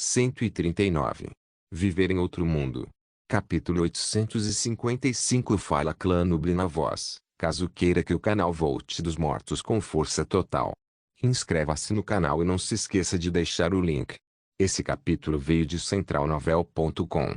139. Viver em outro mundo. Capítulo 855. Fala Clã Noob na voz, caso queira que o canal volte dos mortos com força total. Inscreva-se no canal e não se esqueça de deixar o link. Esse capítulo veio de centralnovel.com.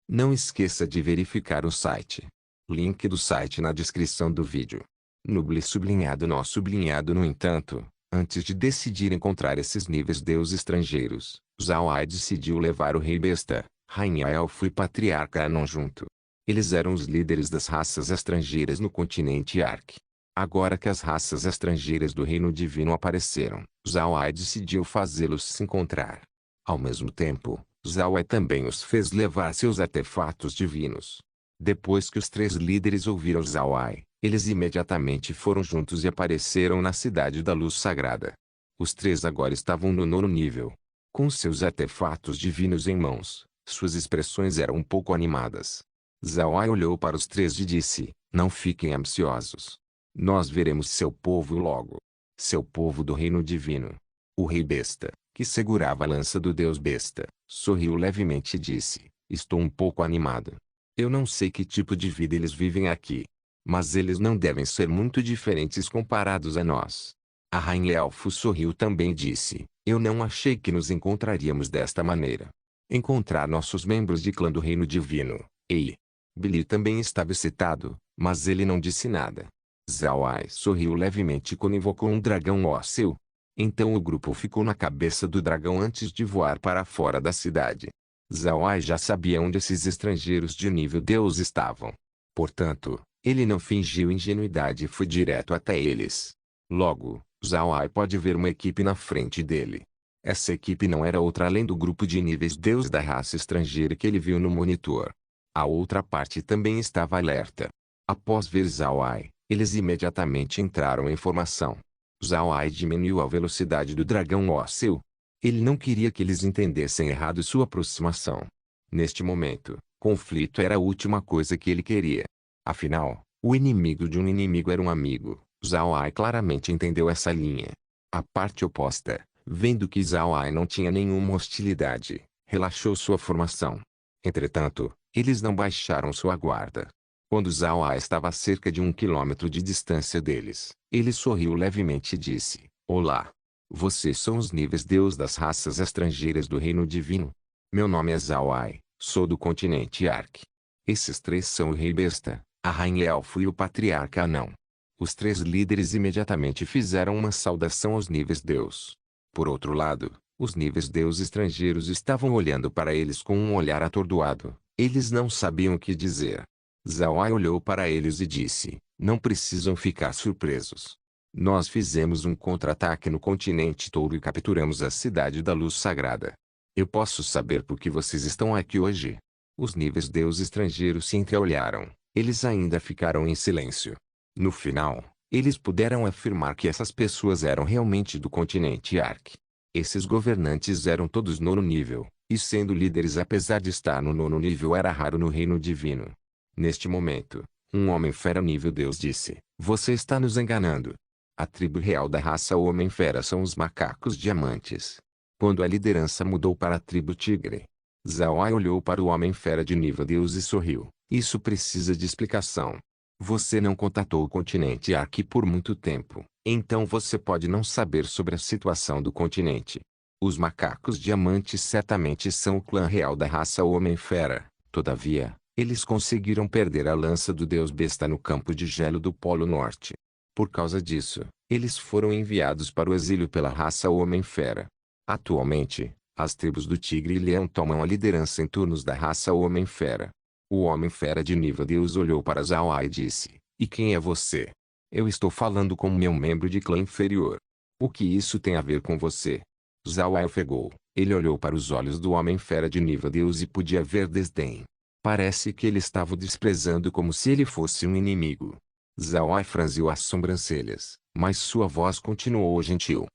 Não esqueça de verificar o site. Link do site na descrição do vídeo. Noob sublinhado nó sublinhado. No entanto, antes de decidir encontrar esses níveis deus estrangeiros, Zhao Ai decidiu levar o Rei Besta, Rainha Elfo e Patriarca Anon junto. Eles eram os líderes das raças estrangeiras no continente Ark. Agora que as raças estrangeiras do Reino Divino apareceram, Zhao Ai decidiu fazê-los se encontrar. Ao mesmo tempo, Zhao Ai também os fez levar seus artefatos divinos. Depois que os três líderes ouviram Zhao Ai, eles imediatamente foram juntos e apareceram na Cidade da Luz Sagrada. Os três agora estavam no 9º nível. Com seus artefatos divinos em mãos, suas expressões eram um pouco animadas. Zhao Ai olhou para os três e disse: "Não fiquem ansiosos. Nós veremos seu povo logo. Seu povo do Reino Divino." O Rei Besta, que segurava a lança do Deus Besta, sorriu levemente e disse: "Estou um pouco animado. Eu não sei que tipo de vida eles vivem aqui, mas eles não devem ser muito diferentes comparados a nós." A Rainha Elfo sorriu também e disse: "Eu não achei que nos encontraríamos desta maneira. Encontrar nossos membros de clã do Reino Divino." Ei! Billy também estava excitado, mas ele não disse nada. Zhao Ai sorriu levemente quando invocou um dragão ósseo. Então o grupo ficou na cabeça do dragão antes de voar para fora da cidade. Zhao Ai já sabia onde esses estrangeiros de nível Deus estavam. Portanto, ele não fingiu ingenuidade e foi direto até eles. Logo, Zhao Ai pode ver uma equipe na frente dele. Essa equipe não era outra além do grupo de níveis Deus da raça estrangeira que ele viu no monitor. A outra parte também estava alerta. Após ver Zhao Ai, eles imediatamente entraram em formação. Zhao Ai diminuiu a velocidade do dragão ósseo. Ele não queria que eles entendessem errado sua aproximação. Neste momento, conflito era a última coisa que ele queria. Afinal, o inimigo de um inimigo era um amigo. Zhao Ai claramente entendeu essa linha. A parte oposta, vendo que Zhao Ai não tinha nenhuma hostilidade, relaxou sua formação. Entretanto, eles não baixaram sua guarda. Quando Zhao Ai estava a cerca de 1 quilômetro de distância deles, ele sorriu levemente e disse: "Olá. Vocês são os níveis Deus das raças estrangeiras do Reino Divino. Meu nome é Zhao Ai, sou do continente Ark. Esses três são o Rei Besta, a Rainha Elfo e o Patriarca Anão." Os três líderes imediatamente fizeram uma saudação aos níveis Deus. Por outro lado, os níveis Deus estrangeiros estavam olhando para eles com um olhar atordoado. Eles não sabiam o que dizer. Zhao Ai olhou para eles e disse: "Não precisam ficar surpresos. Nós fizemos um contra-ataque no continente Touro e capturamos a Cidade da Luz Sagrada. Eu posso saber por que vocês estão aqui hoje?" Os níveis Deus estrangeiros se entreolharam. Eles ainda ficaram em silêncio. No final, eles puderam afirmar que essas pessoas eram realmente do continente Ark. Esses governantes eram todos 9º nível, e sendo líderes apesar de estar no 9º nível era raro no Reino Divino. Neste momento, um Homem-Fera nível Deus disse: "Você está nos enganando. A tribo real da raça Homem-Fera são os macacos diamantes." Quando a liderança mudou para a tribo Tigre, Zhao Ai olhou para o Homem-Fera de nível Deus e sorriu: "Isso precisa de explicação. Você não contatou o continente Ark por muito tempo, então você pode não saber sobre a situação do continente. Os macacos diamantes certamente são o clã real da raça Homem-Fera. Todavia, eles conseguiram perder a lança do Deus Besta no campo de gelo do Polo Norte. Por causa disso, eles foram enviados para o exílio pela raça Homem-Fera. Atualmente, as tribos do Tigre e Leão tomam a liderança em turnos da raça Homem-Fera." O Homem-Fera de nível Deus olhou para Zhao Ai e disse: "E quem é você?" "Eu estou falando com meu membro de clã inferior. O que isso tem a ver com você?" Zhao Ai ofegou. Ele olhou para os olhos do Homem-Fera de nível Deus e podia ver desdém. Parece que ele estava o desprezando como se ele fosse um inimigo. Zhao Ai franziu as sobrancelhas, mas sua voz continuou gentil: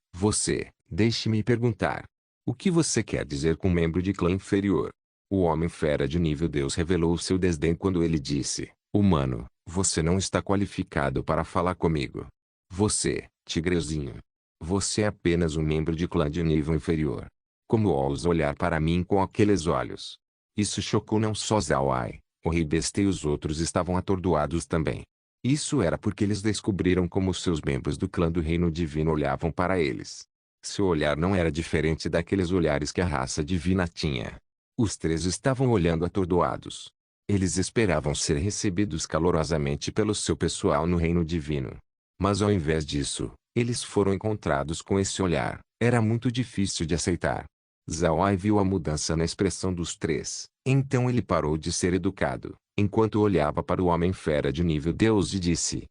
Deixe-me perguntar. O que você quer dizer com membro de clã inferior?" O Homem-Fera de nível Deus revelou seu desdém quando ele disse: "Humano, você não está qualificado para falar comigo. Você, tigrezinho. Você é apenas um membro de clã de nível inferior. Como ousa olhar para mim com aqueles olhos? Isso chocou não só Zhao Ai, o rei besta e os outros estavam atordoados também. Isso era porque eles descobriram como seus membros do clã do reino divino olhavam para eles. Seu olhar não era diferente daqueles olhares que a raça divina tinha. Os três estavam olhando atordoados. Eles esperavam ser recebidos calorosamente pelo seu pessoal no reino divino. Mas ao invés disso, eles foram encontrados com esse olhar. Era muito difícil de aceitar. Zhao Ai viu a mudança na expressão dos três. Então ele parou de ser educado, enquanto olhava para o Homem-Fera de nível Deus e disse: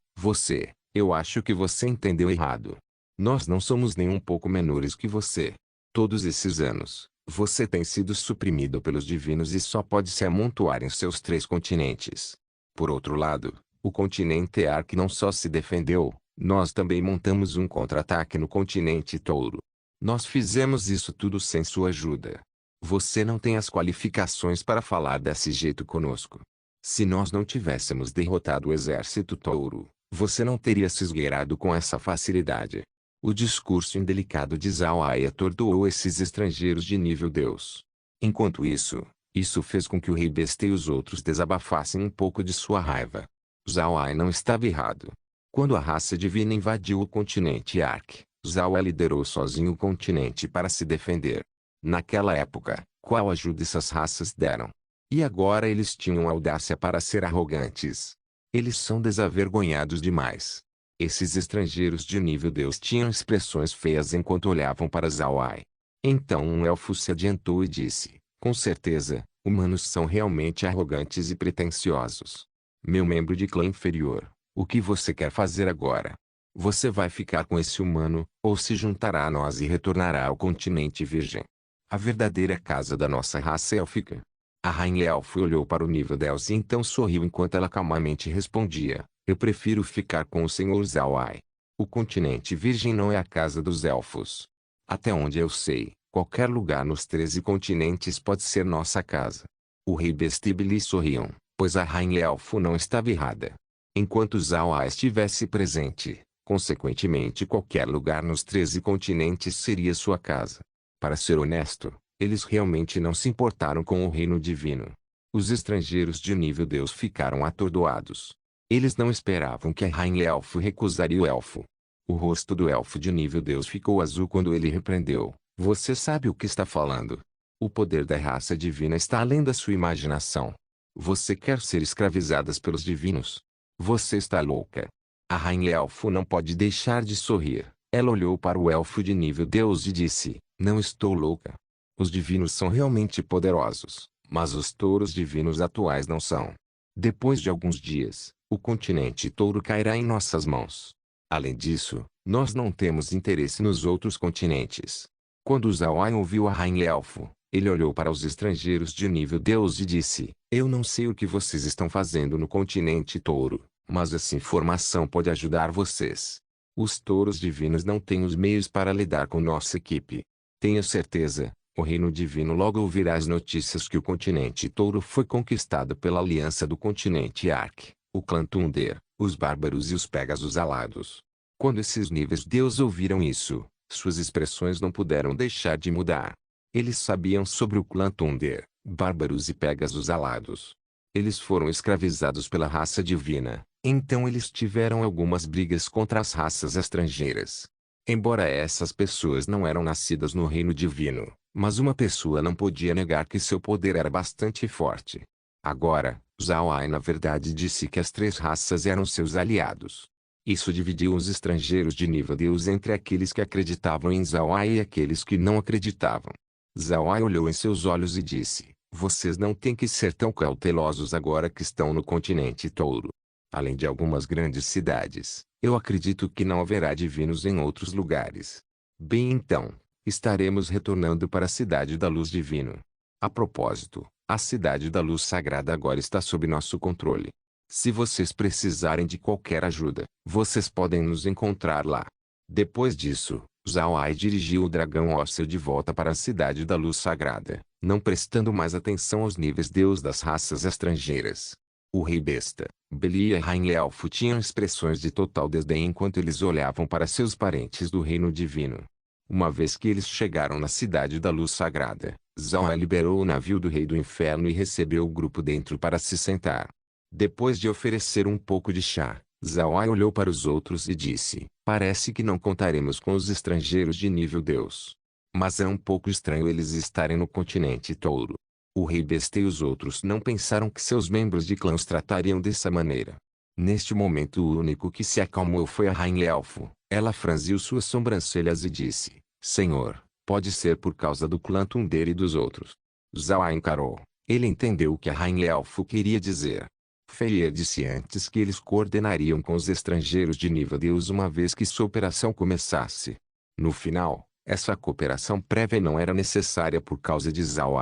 eu acho que você entendeu errado. Nós não somos nem um pouco menores que você. Todos esses anos, você tem sido suprimido pelos divinos e só pode se amontoar em seus 3 continentes. Por outro lado, o continente Ark não só se defendeu, nós também montamos um contra-ataque no continente Touro. Nós fizemos isso tudo sem sua ajuda. Você não tem as qualificações para falar desse jeito conosco. Se nós não tivéssemos derrotado o exército Touro, você não teria se esgueirado com essa facilidade. O discurso indelicado de Zhao Ai atordoou esses estrangeiros de nível Deus. Enquanto isso fez com que o rei besta e os outros desabafassem um pouco de sua raiva. Zhao Ai não estava errado. Quando a raça divina invadiu o continente Ark, Zhao Ai liderou sozinho o continente para se defender. Naquela época, qual ajuda essas raças deram? E agora eles tinham audácia para ser arrogantes. Eles são desavergonhados demais. Esses estrangeiros de nível Deus tinham expressões feias enquanto olhavam para Zhao Ai. Então um elfo se adiantou e disse: com certeza, humanos são realmente arrogantes e pretensiosos. Meu membro de clã inferior, o que você quer fazer agora? Você vai ficar com esse humano, ou se juntará a nós e retornará ao continente virgem? A verdadeira casa da nossa raça élfica. A rainha elfo olhou para o nível Deus e então sorriu enquanto ela calmamente respondia: eu prefiro ficar com o Senhor Zhao Ai. O continente virgem não é a casa dos elfos. Até onde eu sei, qualquer lugar nos 13 continentes pode ser nossa casa. O rei besta e Billy sorriam, pois a rainha elfo não estava errada. Enquanto Zhao Ai estivesse presente, consequentemente qualquer lugar nos 13 continentes seria sua casa. Para ser honesto, eles realmente não se importaram com o reino divino. Os estrangeiros de nível Deus ficaram atordoados. Eles não esperavam que a rainha elfo recusaria o elfo. O rosto do elfo de nível Deus ficou azul quando ele repreendeu: você sabe o que está falando. O poder da raça divina está além da sua imaginação. Você quer ser escravizada pelos divinos? Você está louca. A rainha elfo não pode deixar de sorrir. Ela olhou para o elfo de nível Deus e disse: não estou louca. Os divinos são realmente poderosos, mas os touros divinos atuais não são. Depois de alguns dias, o continente Touro cairá em nossas mãos. Além disso, nós não temos interesse nos outros continentes. Quando Zhao Ai ouviu a rainha elfo, ele olhou para os estrangeiros de nível Deus e disse: eu não sei o que vocês estão fazendo no continente Touro, mas essa informação pode ajudar vocês. Os touros divinos não têm os meios para lidar com nossa equipe. Tenha certeza, o reino divino logo ouvirá as notícias que o continente Touro foi conquistado pela aliança do continente Ark, o clã Thunder, os bárbaros e os Pegasus alados. Quando esses níveis Deus ouviram isso, suas expressões não puderam deixar de mudar. Eles sabiam sobre o clã Thunder, bárbaros e Pegasus alados. Eles foram escravizados pela raça divina, então eles tiveram algumas brigas contra as raças estrangeiras. Embora essas pessoas não eram nascidas no reino divino, mas uma pessoa não podia negar que seu poder era bastante forte. Agora, Zhao Ai na verdade disse que as 3 raças eram seus aliados. Isso dividiu os estrangeiros de nível Deus entre aqueles que acreditavam em Zhao Ai e aqueles que não acreditavam. Zhao Ai olhou em seus olhos e disse: vocês não têm que ser tão cautelosos agora que estão no continente Touro. Além de algumas grandes cidades, eu acredito que não haverá divinos em outros lugares. Bem então, estaremos retornando para a Cidade da Luz Divino. A propósito, a Cidade da Luz Sagrada agora está sob nosso controle. Se vocês precisarem de qualquer ajuda, vocês podem nos encontrar lá. Depois disso, Zhao Ai dirigiu o dragão ósseo de volta para a Cidade da Luz Sagrada, não prestando mais atenção aos níveis Deus das raças estrangeiras. O rei besta, Billy e a rainha elfo tinham expressões de total desdém enquanto eles olhavam para seus parentes do reino divino. Uma vez que eles chegaram na cidade da luz sagrada, Zhao liberou o navio do rei do inferno e recebeu o grupo dentro para se sentar. Depois de oferecer um pouco de chá, Zhao olhou para os outros e disse: parece que não contaremos com os estrangeiros de nível Deus. Mas é um pouco estranho eles estarem no continente Touro. O rei Besta e os outros não pensaram que seus membros de clã os tratariam dessa maneira. Neste momento o único que se acalmou foi a Rainha Elfo. Ela franziu suas sobrancelhas e disse: Senhor, pode ser por causa do clã Thunder e dos outros. Zhao encarou. Ele entendeu o que a Rainha Elfo queria dizer. Feier disse antes que eles coordenariam com os estrangeiros de nível Deus uma vez que sua operação começasse. No final, essa cooperação prévia não era necessária por causa de Zhao.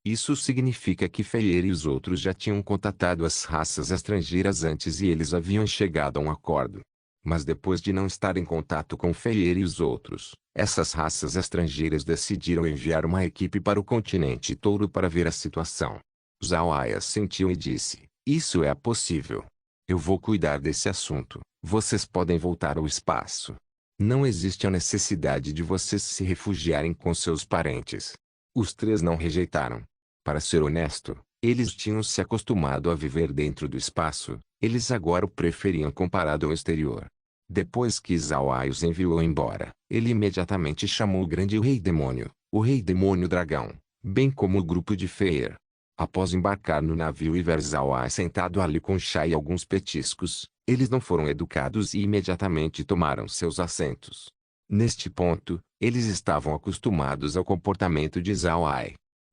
Isso significa que Feier e os outros já tinham contatado as raças estrangeiras antes e eles haviam chegado a um acordo. Mas depois de não estar em contato com Feier e os outros, essas raças estrangeiras decidiram enviar uma equipe para o continente Touro para ver a situação. Zhao assentiu e disse: isso é possível. Eu vou cuidar desse assunto. Vocês podem voltar ao espaço. Não existe a necessidade de vocês se refugiarem com seus parentes. Os três não rejeitaram. Para ser honesto, eles tinham se acostumado a viver dentro do espaço, eles agora o preferiam comparado ao exterior. Depois que Zhao os enviou embora, ele imediatamente chamou o grande rei demônio, o rei demônio dragão, bem como o grupo de Feier. Após embarcar no navio e ver Zhao sentado ali com chá e alguns petiscos, eles não foram educados e imediatamente tomaram seus assentos. Neste ponto, eles estavam acostumados ao comportamento de Zhao.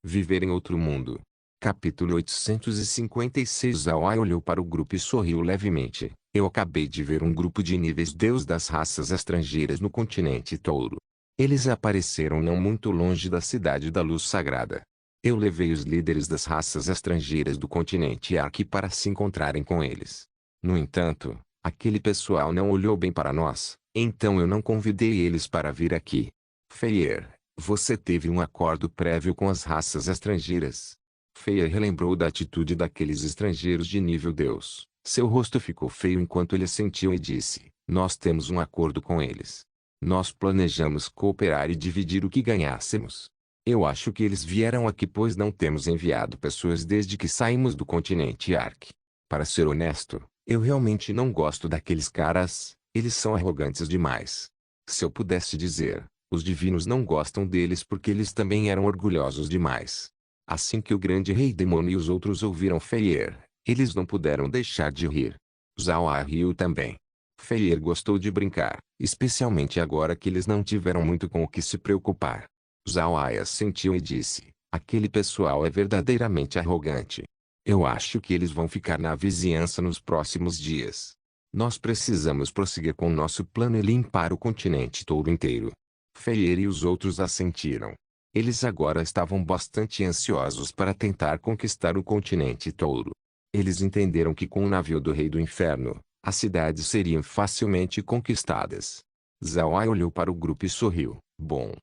Viver em outro mundo. Capítulo 856. Zhao olhou para o grupo e sorriu levemente. Eu acabei de ver um grupo de níveis Deus das raças estrangeiras no continente Touro. Eles apareceram não muito longe da cidade da luz sagrada. Eu levei os líderes das raças estrangeiras do continente Ark para se encontrarem com eles. No entanto, aquele pessoal não olhou bem para nós, então eu não convidei eles para vir aqui. Feier, você teve um acordo prévio com as raças estrangeiras. Feier relembrou da atitude daqueles estrangeiros de nível Deus. Seu rosto ficou feio enquanto ele assentiu e disse: nós temos um acordo com eles. Nós planejamos cooperar e dividir o que ganhássemos. Eu acho que eles vieram aqui pois não temos enviado pessoas desde que saímos do continente Ark. Para ser honesto, eu realmente não gosto daqueles caras, eles são arrogantes demais. Se eu pudesse dizer, os divinos não gostam deles porque eles também eram orgulhosos demais. Assim que o grande rei demônio e os outros ouviram Feier, eles não puderam deixar de rir. Zhao riu também. Feier gostou de brincar, especialmente agora que eles não tiveram muito com o que se preocupar. Zhao assentiu e disse: aquele pessoal é verdadeiramente arrogante. Eu acho que eles vão ficar na vizinhança nos próximos dias. Nós precisamos prosseguir com nosso plano e limpar o continente Touro inteiro. Feier e os outros assentiram. Eles agora estavam bastante ansiosos para tentar conquistar o continente Touro. Eles entenderam que com o navio do Rei do Inferno, as cidades seriam facilmente conquistadas. Zhao olhou para o grupo e sorriu. Bom.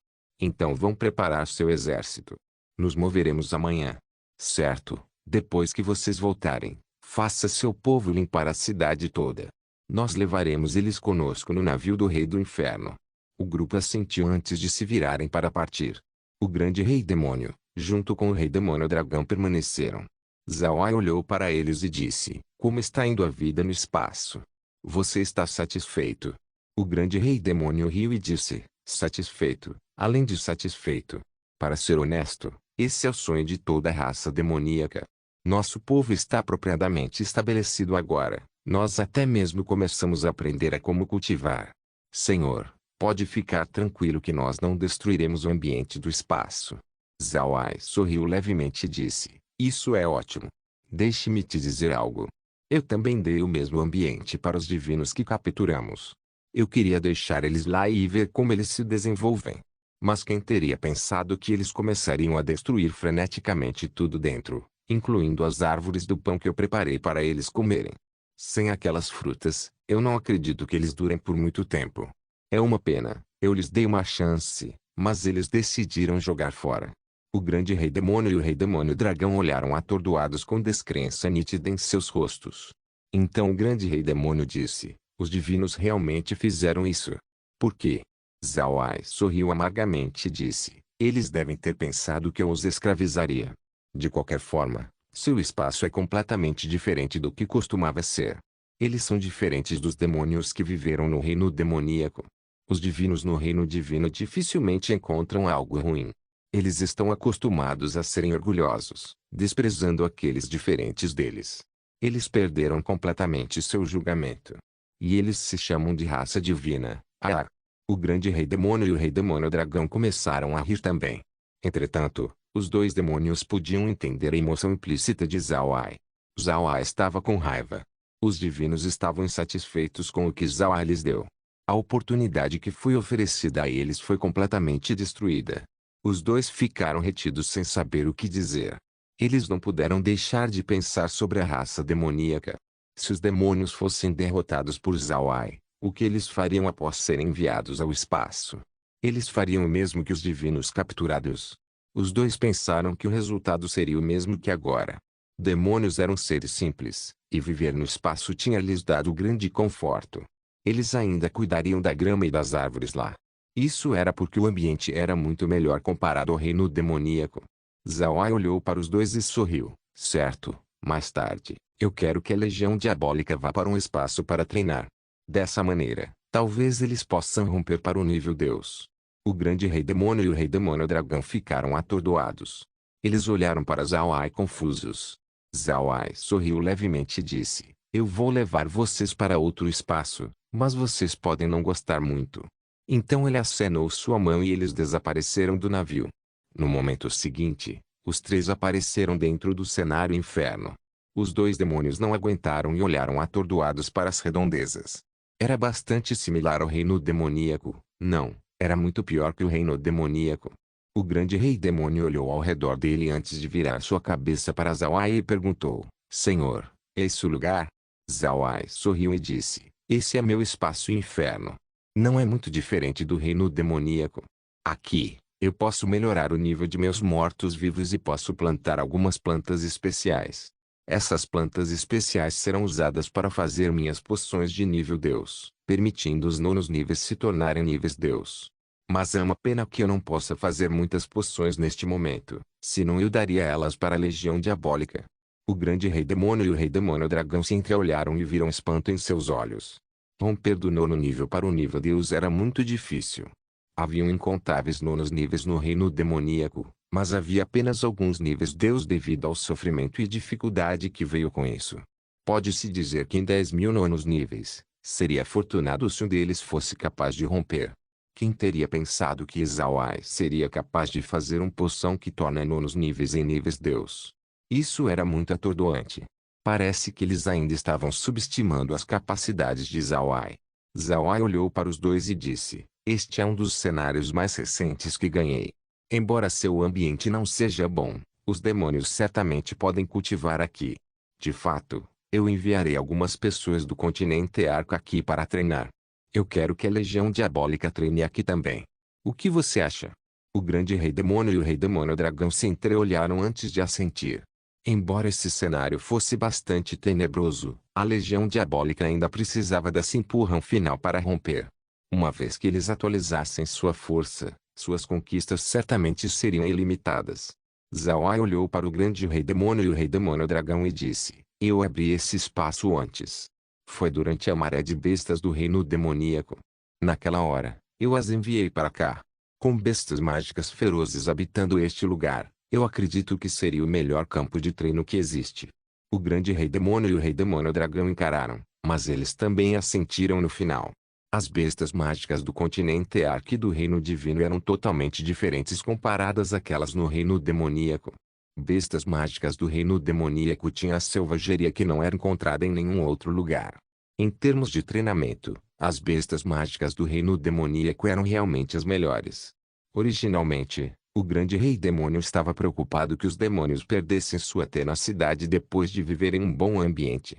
Então vão preparar seu exército. Nos moveremos amanhã. Certo, depois que vocês voltarem, faça seu povo limpar a cidade toda. Nós levaremos eles conosco no navio do Rei do Inferno. O grupo assentiu antes de se virarem para partir. O grande rei demônio, junto com o rei demônio dragão permaneceram. Zhao olhou para eles e disse: como está indo a vida no espaço? Você está satisfeito? O grande rei demônio riu e disse: satisfeito, além de satisfeito. Para ser honesto, esse é o sonho de toda a raça demoníaca. Nosso povo está apropriadamente estabelecido agora. Nós até mesmo começamos a aprender a como cultivar. Senhor, pode ficar tranquilo que nós não destruiremos o ambiente do espaço. Zhao sorriu levemente e disse: isso é ótimo. Deixe-me te dizer algo. Eu também dei o mesmo ambiente para os divinos que capturamos. Eu queria deixar eles lá e ver como eles se desenvolvem. Mas quem teria pensado que eles começariam a destruir freneticamente tudo dentro, incluindo as árvores do pão que eu preparei para eles comerem. Sem aquelas frutas, eu não acredito que eles durem por muito tempo. É uma pena, eu lhes dei uma chance, mas eles decidiram jogar fora. O grande rei demônio e o rei demônio dragão olharam atordoados com descrença nítida em seus rostos. Então o grande rei demônio disse: os divinos realmente fizeram isso. Por quê? Zhao Ai sorriu amargamente e disse, eles devem ter pensado que eu os escravizaria. De qualquer forma, seu espaço é completamente diferente do que costumava ser. Eles são diferentes dos demônios que viveram no reino demoníaco. Os divinos no reino divino dificilmente encontram algo ruim. Eles estão acostumados a serem orgulhosos, desprezando aqueles diferentes deles. Eles perderam completamente seu julgamento. E eles se chamam de raça divina. Ah! O grande rei demônio e o rei demônio dragão começaram a rir também. Entretanto, os dois demônios podiam entender a emoção implícita de Zhao Ai. Zhao Ai estava com raiva. Os divinos estavam insatisfeitos com o que Zhao Ai lhes deu. A oportunidade que foi oferecida a eles foi completamente destruída. Os dois ficaram retidos sem saber o que dizer. Eles não puderam deixar de pensar sobre a raça demoníaca. Se os demônios fossem derrotados por Zhao Ai, o que eles fariam após serem enviados ao espaço? Eles fariam o mesmo que os divinos capturados. Os dois pensaram que o resultado seria o mesmo que agora. Demônios eram seres simples, e viver no espaço tinha lhes dado grande conforto. Eles ainda cuidariam da grama e das árvores lá. Isso era porque o ambiente era muito melhor comparado ao reino demoníaco. Zhao Ai olhou para os dois e sorriu. Certo, mais tarde, eu quero que a Legião Diabólica vá para um espaço para treinar. Dessa maneira, talvez eles possam romper para o nível Deus. O grande rei demônio e o rei demônio dragão ficaram atordoados. Eles olharam para Zhao Ai confusos. Zhao Ai sorriu levemente e disse, eu vou levar vocês para outro espaço, mas vocês podem não gostar muito. Então ele acenou sua mão e eles desapareceram do navio. No momento seguinte, os três apareceram dentro do cenário inferno. Os dois demônios não aguentaram e olharam atordoados para as redondezas. Era bastante similar ao reino demoníaco. Não, era muito pior que o reino demoníaco. O grande rei demônio olhou ao redor dele antes de virar sua cabeça para Zhao Ai e perguntou, Senhor, é esse o lugar? Zhao Ai sorriu e disse, esse é meu espaço inferno. Não é muito diferente do reino demoníaco. Aqui, eu posso melhorar o nível de meus mortos-vivos e posso plantar algumas plantas especiais. Essas plantas especiais serão usadas para fazer minhas poções de nível Deus, permitindo os nonos níveis se tornarem níveis Deus. Mas é uma pena que eu não possa fazer muitas poções neste momento, senão eu daria elas para a Legião Diabólica. O grande rei demônio e o rei demônio dragão se entreolharam e viram espanto em seus olhos. Romper do nono nível para o nível Deus era muito difícil. Haviam incontáveis nonos níveis no reino demoníaco, mas havia apenas alguns níveis Deus devido ao sofrimento e dificuldade que veio com isso. Pode-se dizer que em 10.000 nonos níveis, seria afortunado se um deles fosse capaz de romper. Quem teria pensado que Zhao Ai seria capaz de fazer uma poção que torna nonos níveis em níveis Deus? Isso era muito atordoante. Parece que eles ainda estavam subestimando as capacidades de Zhao Ai. Zhao Ai olhou para os dois e disse, este é um dos cenários mais recentes que ganhei. Embora seu ambiente não seja bom, os demônios certamente podem cultivar aqui. De fato, eu enviarei algumas pessoas do continente Arco aqui para treinar. Eu quero que a Legião Diabólica treine aqui também. O que você acha? O grande rei demônio e o rei demônio dragão se entreolharam antes de assentir. Embora esse cenário fosse bastante tenebroso, a Legião Diabólica ainda precisava desse empurrão final para romper. Uma vez que eles atualizassem sua força, suas conquistas certamente seriam ilimitadas. Zhao Ai olhou para o grande rei demônio e o rei demônio dragão e disse, eu abri esse espaço antes. Foi durante a maré de bestas do reino demoníaco. Naquela hora, eu as enviei para cá. Com bestas mágicas ferozes habitando este lugar, eu acredito que seria o melhor campo de treino que existe. O grande rei demônio e o rei demônio dragão encararam, mas eles também assentiram no final. As bestas mágicas do continente Ark e do reino divino eram totalmente diferentes comparadas àquelas no reino demoníaco. Bestas mágicas do reino demoníaco tinham a selvageria que não era encontrada em nenhum outro lugar. Em termos de treinamento, as bestas mágicas do reino demoníaco eram realmente as melhores. Originalmente, o grande rei demônio estava preocupado que os demônios perdessem sua tenacidade depois de viver em um bom ambiente.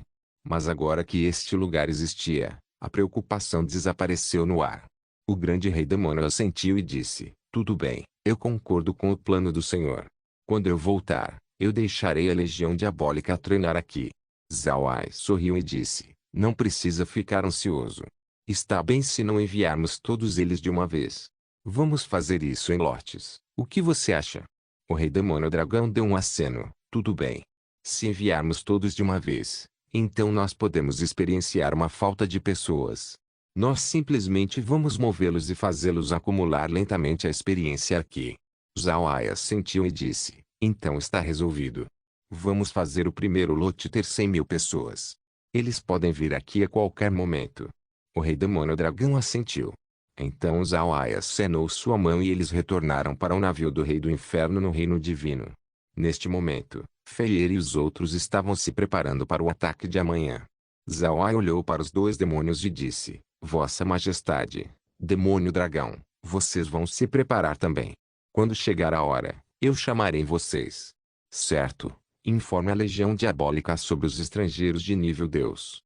Mas agora que este lugar existia, a preocupação desapareceu no ar. O grande rei demônio assentiu e disse, tudo bem, eu concordo com o plano do Senhor. Quando eu voltar, eu deixarei a Legião Diabólica treinar aqui. Zhao Ai sorriu e disse, não precisa ficar ansioso. Está bem se não enviarmos todos eles de uma vez. Vamos fazer isso em lotes. O que você acha? O rei demônio dragão deu um aceno. Tudo bem. Se enviarmos todos de uma vez, então nós podemos experienciar uma falta de pessoas. Nós simplesmente vamos movê-los e fazê-los acumular lentamente a experiência aqui. Zhao Ai assentiu e disse, então está resolvido. Vamos fazer o primeiro lote ter 100.000 pessoas. Eles podem vir aqui a qualquer momento. O rei demônio dragão assentiu. Então Zhao Ai acenou sua mão e eles retornaram para o navio do rei do inferno no reino divino. Neste momento, Feier e os outros estavam se preparando para o ataque de amanhã. Zhao Ai olhou para os dois demônios e disse, Vossa Majestade, demônio dragão, vocês vão se preparar também. Quando chegar a hora, eu chamarei vocês. Certo, informe a legião diabólica sobre os estrangeiros de nível Deus.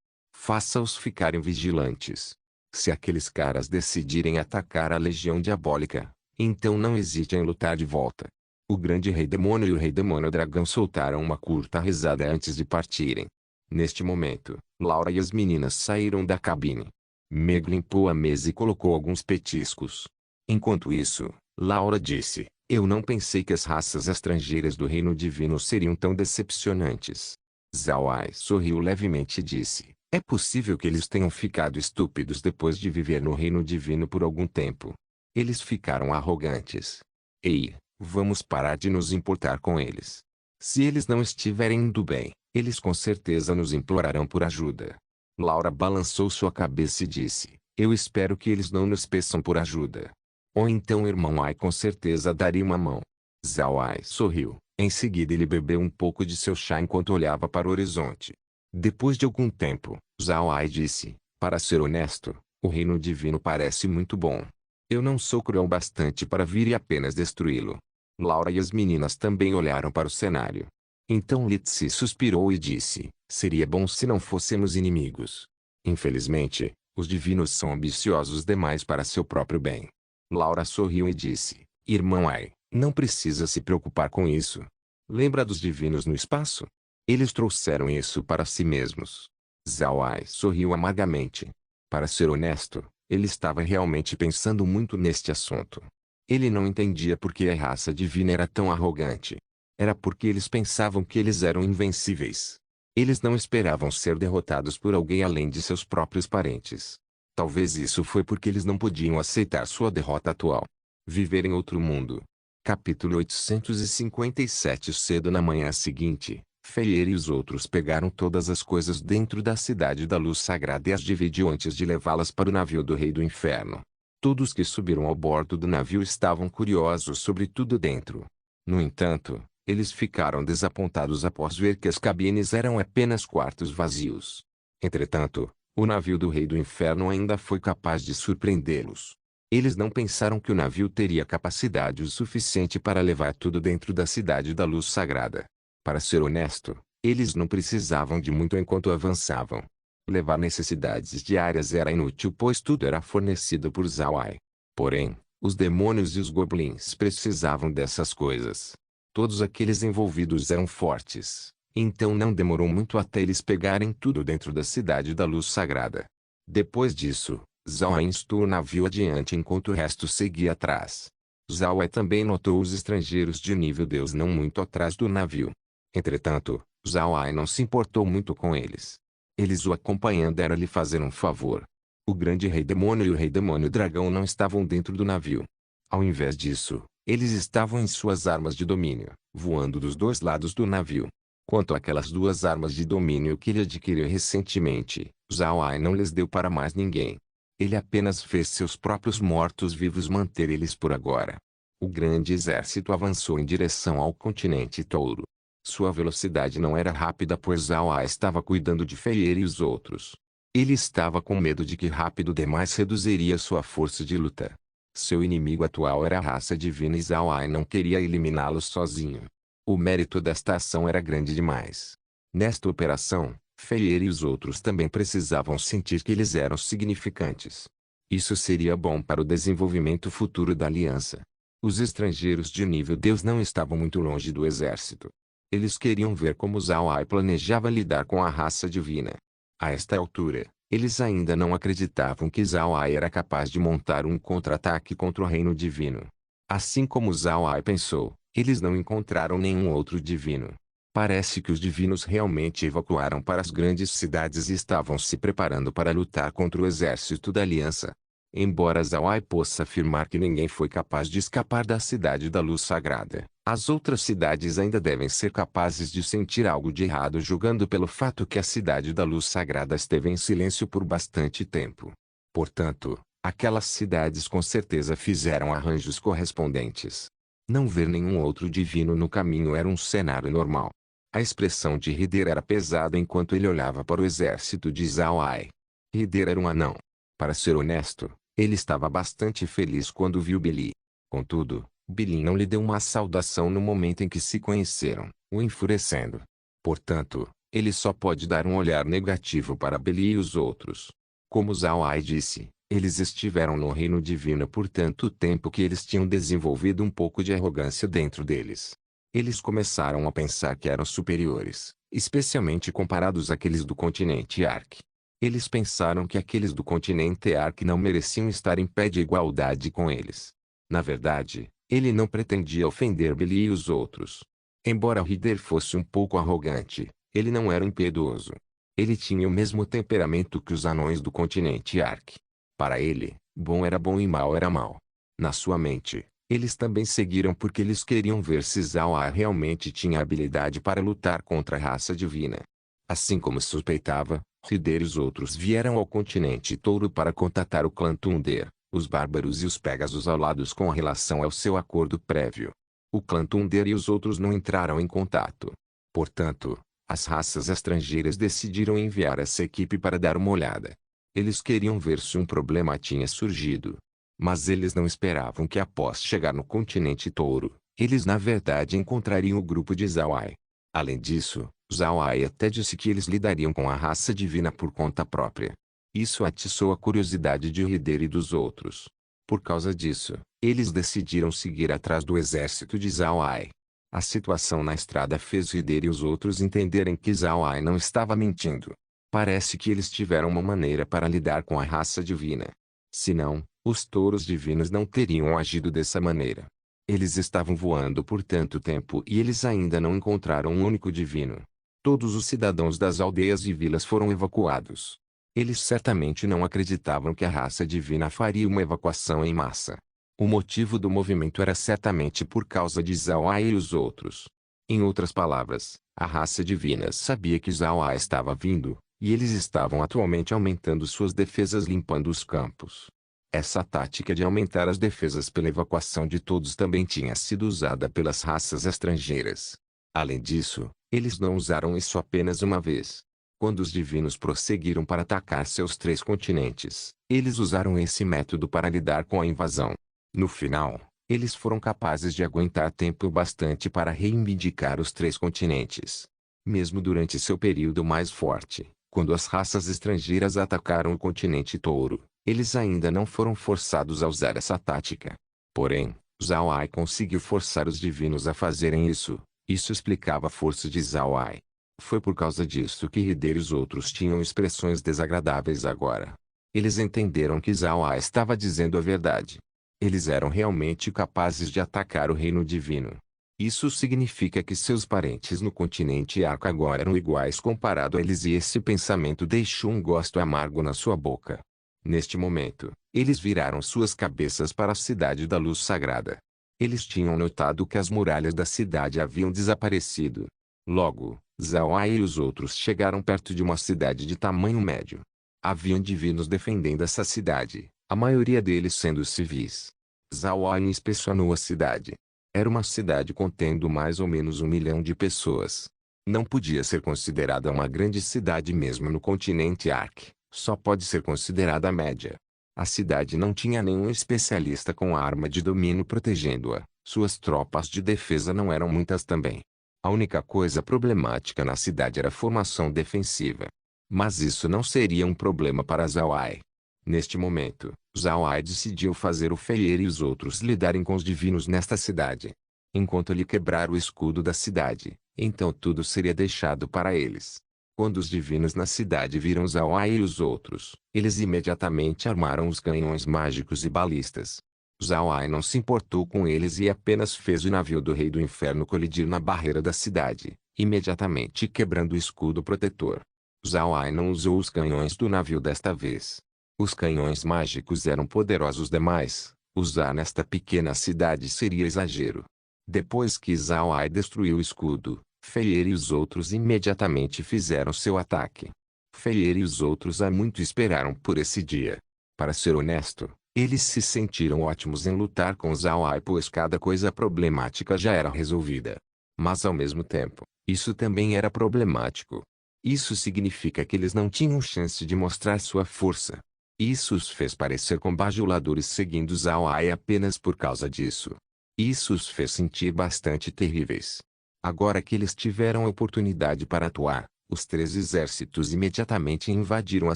Faça-os ficarem vigilantes. Se aqueles caras decidirem atacar a legião diabólica, então não hesite em lutar de volta. O grande rei demônio e o rei demônio dragão soltaram uma curta risada antes de partirem. Neste momento, Laura e as meninas saíram da cabine. Meg limpou a mesa e colocou alguns petiscos. Enquanto isso, Laura disse, eu não pensei que as raças estrangeiras do reino divino seriam tão decepcionantes. Zhao Ai sorriu levemente e disse, é possível que eles tenham ficado estúpidos depois de viver no reino divino por algum tempo. Eles ficaram arrogantes. Ei, vamos parar de nos importar com eles. Se eles não estiverem indo bem, eles com certeza nos implorarão por ajuda. Laura balançou sua cabeça e disse, eu espero que eles não nos peçam por ajuda. Ou então o irmão Ai com certeza daria uma mão. Zhao Ai sorriu. Em seguida ele bebeu um pouco de seu chá enquanto olhava para o horizonte. Depois de algum tempo, Zhao Ai disse, para ser honesto, o reino divino parece muito bom. Eu não sou cruel bastante para vir e apenas destruí-lo. Laura e as meninas também olharam para o cenário. Então Litsi suspirou e disse, seria bom se não fôssemos inimigos. Infelizmente, os divinos são ambiciosos demais para seu próprio bem. Laura sorriu e disse, irmão Ai, não precisa se preocupar com isso. Lembra dos divinos no espaço? Eles trouxeram isso para si mesmos. Zhao Ai sorriu amargamente. Para ser honesto, ele estava realmente pensando muito neste assunto. Ele não entendia por que a raça divina era tão arrogante. Era porque eles pensavam que eles eram invencíveis. Eles não esperavam ser derrotados por alguém além de seus próprios parentes. Talvez isso foi porque eles não podiam aceitar sua derrota atual. Viver em outro mundo. Capítulo 857. Cedo na manhã seguinte, Feier e os outros pegaram todas as coisas dentro da cidade da luz sagrada e as dividiu antes de levá-las para o navio do rei do inferno. Todos que subiram ao bordo do navio estavam curiosos sobre tudo dentro. No entanto, eles ficaram desapontados após ver que as cabines eram apenas quartos vazios. Entretanto, o navio do rei do inferno ainda foi capaz de surpreendê-los. Eles não pensaram que o navio teria capacidade o suficiente para levar tudo dentro da cidade da luz sagrada. Para ser honesto, eles não precisavam de muito enquanto avançavam. Levar necessidades diárias era inútil pois tudo era fornecido por Zhao Ai. Porém, os demônios e os goblins precisavam dessas coisas. Todos aqueles envolvidos eram fortes, então não demorou muito até eles pegarem tudo dentro da cidade da luz sagrada. Depois disso, Zhao Ai instou o navio adiante enquanto o resto seguia atrás. Zhao Ai também notou os estrangeiros de nível Deus não muito atrás do navio. Entretanto, Zhao Ai não se importou muito com eles. Eles o acompanhando era lhe fazer um favor. O grande rei demônio e o rei demônio dragão não estavam dentro do navio. Ao invés disso, eles estavam em suas armas de domínio, voando dos dois lados do navio. Quanto àquelas duas armas de domínio que ele adquiriu recentemente, Zhao Ai não lhes deu para mais ninguém. Ele apenas fez seus próprios mortos-vivos manter eles por agora. O grande exército avançou em direção ao continente Touro. Sua velocidade não era rápida pois Zhao Ai estava cuidando de Feier e os outros. Ele estava com medo de que rápido demais reduziria sua força de luta. Seu inimigo atual era a raça divina e Zhao Ai não queria eliminá-los sozinho. O mérito desta ação era grande demais. Nesta operação, Feier e os outros também precisavam sentir que eles eram significantes. Isso seria bom para o desenvolvimento futuro da aliança. Os estrangeiros de nível Deus não estavam muito longe do exército. Eles queriam ver como Zhao Ai planejava lidar com a raça divina. A esta altura, Eles ainda não acreditavam que Zhao Ai era capaz de montar um contra-ataque contra o reino divino. Assim como Zhao Ai pensou, eles não encontraram nenhum outro divino. Parece que os divinos realmente evacuaram para as grandes cidades e estavam se preparando para lutar contra o exército da aliança. Embora Zhao Ai possa afirmar que ninguém foi capaz de escapar da cidade da luz sagrada, as outras cidades ainda devem ser capazes de sentir algo de errado julgando pelo fato que a cidade da luz sagrada esteve em silêncio por bastante tempo. Portanto, aquelas cidades com certeza fizeram arranjos correspondentes. Não ver nenhum outro divino no caminho era um cenário normal. A expressão de Hider era pesada enquanto ele olhava para o exército de Zhao Ai. Hider era um anão. Para ser honesto, ele estava bastante feliz quando viu Billy. Contudo, Billy não lhe deu uma saudação no momento em que se conheceram, o enfurecendo. Portanto, ele só pode dar um olhar negativo para Billy e os outros. Como Zhao Ai disse, eles estiveram no reino divino por tanto tempo que eles tinham desenvolvido um pouco de arrogância dentro deles. Eles começaram a pensar que eram superiores, especialmente comparados àqueles do continente Ark. Eles pensaram que aqueles do continente Ark não mereciam estar em pé de igualdade com eles. Na verdade, ele não pretendia ofender Billy e os outros. Embora Hider fosse um pouco arrogante, ele não era impiedoso. Ele tinha o mesmo temperamento que os anões do continente Ark. Para ele, bom era bom e mal era mal. Na sua mente, eles também seguiram porque eles queriam ver se Zhao Ai realmente tinha habilidade para lutar contra a raça divina. Assim como suspeitava, Hider e os outros vieram ao continente Touro para contatar o clã Thunder, os bárbaros e os Pegasus alados com relação ao seu acordo prévio. O clã Thunder e os outros não entraram em contato. Portanto, as raças estrangeiras decidiram enviar essa equipe para dar uma olhada. Eles queriam ver se um problema tinha surgido. Mas eles não esperavam que após chegar no continente Touro, eles na verdade encontrariam o grupo de Zhao Ai. Além disso, Zhao Ai até disse que eles lidariam com a raça divina por conta própria. Isso atiçou a curiosidade de Hider e dos outros. Por causa disso, eles decidiram seguir atrás do exército de Zhao Ai. A situação na estrada fez Hider e os outros entenderem que Zhao Ai não estava mentindo. Parece que eles tiveram uma maneira para lidar com a raça divina. Senão, os touros divinos não teriam agido dessa maneira. Eles estavam voando por tanto tempo e eles ainda não encontraram um único divino. Todos os cidadãos das aldeias e vilas foram evacuados. Eles certamente não acreditavam que a raça divina faria uma evacuação em massa. O motivo do movimento era certamente por causa de Zhao Ai e os outros. Em outras palavras, a raça divina sabia que Zhao Ai estava vindo, e eles estavam atualmente aumentando suas defesas limpando os campos. Essa tática de aumentar as defesas pela evacuação de todos também tinha sido usada pelas raças estrangeiras. Além disso, eles não usaram isso apenas uma vez. Quando os divinos prosseguiram para atacar seus 3 continentes, eles usaram esse método para lidar com a invasão. No final, eles foram capazes de aguentar tempo bastante para reivindicar os 3 continentes. Mesmo durante seu período mais forte, quando as raças estrangeiras atacaram o continente Touro, eles ainda não foram forçados a usar essa tática. Porém, Zhao Ai conseguiu forçar os divinos a fazerem isso. Isso explicava a força de Zhao Ai. Foi por causa disso que Hider e os outros tinham expressões desagradáveis agora. Eles entenderam que Zhao Ai estava dizendo a verdade. Eles eram realmente capazes de atacar o reino divino. Isso significa que seus parentes no continente Arca agora eram iguais comparado a eles e esse pensamento deixou um gosto amargo na sua boca. Neste momento, eles viraram suas cabeças para a cidade da luz sagrada. Eles tinham notado que as muralhas da cidade haviam desaparecido. Logo, Zhao Ai e os outros chegaram perto de uma cidade de tamanho médio. Haviam divinos defendendo essa cidade, a maioria deles sendo civis. Zhao Ai inspecionou a cidade. Era uma cidade contendo mais ou menos 1 milhão de pessoas. Não podia ser considerada uma grande cidade mesmo no continente Ark, só pode ser considerada média. A cidade não tinha nenhum especialista com arma de domínio protegendo-a, suas tropas de defesa não eram muitas também. A única coisa problemática na cidade era a formação defensiva. Mas isso não seria um problema para Zhao Ai. Neste momento, Zhao Ai decidiu fazer o Feier e os outros lidarem com os divinos nesta cidade. Enquanto ele quebrar o escudo da cidade, então tudo seria deixado para eles. Quando os divinos na cidade viram Zhao Ai e os outros, eles imediatamente armaram os canhões mágicos e balistas. Zhao Ai não se importou com eles e apenas fez o navio do Rei do Inferno colidir na barreira da cidade, imediatamente quebrando o escudo protetor. Zhao Ai não usou os canhões do navio desta vez. Os canhões mágicos eram poderosos demais. Usar nesta pequena cidade seria exagero. Depois que Zhao Ai destruiu o escudo, Fei e os outros imediatamente fizeram seu ataque. Fei e os outros há muito esperaram por esse dia. Para ser honesto, eles se sentiram ótimos em lutar com Zhao Ai pois cada coisa problemática já era resolvida. Mas ao mesmo tempo, isso também era problemático. Isso significa que eles não tinham chance de mostrar sua força. Isso os fez parecer com bajuladores seguindo Zhao Ai apenas por causa disso. Isso os fez sentir bastante terríveis. Agora que eles tiveram a oportunidade para atuar, os 3 exércitos imediatamente invadiram a